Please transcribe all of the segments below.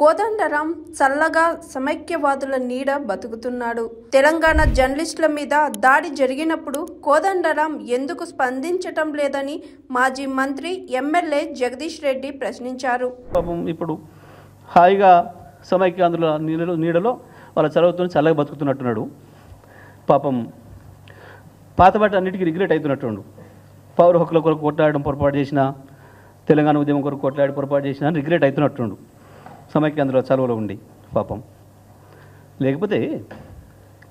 కోదండరాం చల్లగా సమైక్యవాదుల నీడ బతుకుతున్నాడు. తెలంగాణ జర్నలిస్టుల మీద దాడి జరిగినప్పుడు కోదండరాం ఎందుకు స్పందించటం లేదని మాజీ మంత్రి ఎమ్మెల్యే జగదీష్ రెడ్డి ప్రశ్నించారు. ఇప్పుడు హాయిగా సమైక్యాంధ్రుల నీడలో వాళ్ళ చదువుతో చల్లగా బతుకుతున్నట్టున్నాడు. పాపం పాతబాట అన్నిటికీ రిగ్రెట్ అవుతున్నట్టు. పౌర హక్కుల కొరకు కొట్లాడడం పొరపాటు చేసిన, తెలంగాణ ఉద్యమం కొరకు కొట్లాడి పొరపాటు చేసిన రిగ్రెట్ అవుతున్నట్టుండు సమైక్యాంధ్రుల చదువులో ఉండి. పాపం లేకపోతే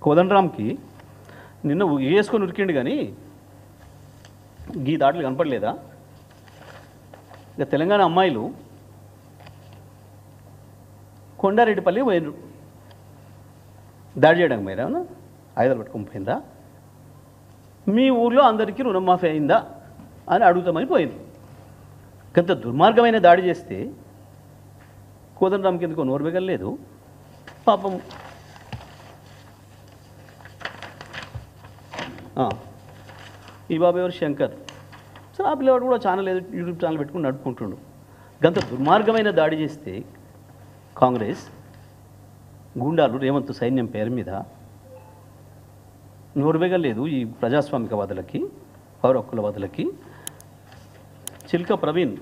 కోదండరాంకి నిన్న వేసుకొని ఉరికిండు కానీ గీ దాడులు కనపడలేదా? ఇక తెలంగాణ అమ్మాయిలు కొండారెడ్డిపల్లి పోయినరు దాడి చేయడానికి. మీరు ఏమన్నా ఆయుధాలు పట్టుకొని పోయిందా? మీ ఊర్లో అందరికీ రుణమాఫీ అయిందా అని అడుగుతామని పోయింది. కొంత దుర్మార్గమైన దాడి చేస్తే కోదండరాంకి ఎందుకో నోరు మిగలలేదు. పాపం ఈ బాబు ఎవరు శంకర్, సో ఆ పిల్లవాడు కూడా ఛానల్ ఏదో యూట్యూబ్ ఛానల్ పెట్టుకుని నడుపుకుంటుండు. గంత దుర్మార్గమైన దాడి చేస్తే కాంగ్రెస్ గుండాలు రేవంత్ సైన్యం పేరు మీద నోరుబెగలేదు. ఈ ప్రజాస్వామికవాదులకి, పౌర హక్కులవాదులకి. చిల్క ప్రవీణ్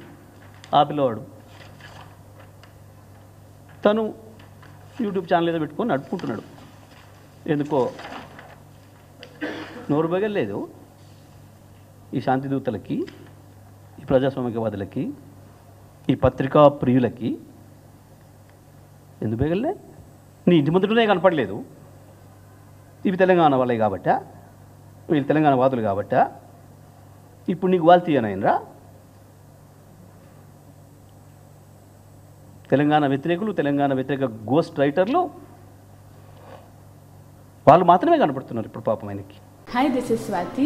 ఆ పిల్లవాడు తను యూట్యూబ్ ఛానల్ ఏదో పెట్టుకొని నడుపుకుంటున్నాడు. ఎందుకో నోరుబెగలేదు. ఈ శాంతిదూతలకి, ఈ ప్రజాస్వామికవాదులకి, ఈ పత్రికా ప్రియులకి ఎందుకు బెగలే? నీ ఇంటి ముందునే కనపడలేదు. ఇవి తెలంగాణ వాళ్ళే కాబట్టా, వీళ్ళు తెలంగాణ వాదులు కాబట్టా ఇప్పుడు నీకు వాళ్ళు తీయనైనరా? తెలంగాణ వ్యతిరేకులు, తెలంగాణ వ్యతిరేక గోస్ట్ రైటర్లు వాళ్ళు మాత్రమే కనపడుతున్నారు ఇప్పుడు పాపం ఆయనకి. Hi, this is Swathi.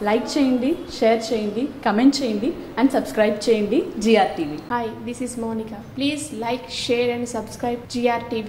Like చేయండి, షేర్ చేయండి, కమెంట్ చేయండి అండ్ సబ్స్క్రైబ్ చేయండి GR TV. Hi, this is Monica. Please like, share and subscribe GR TV.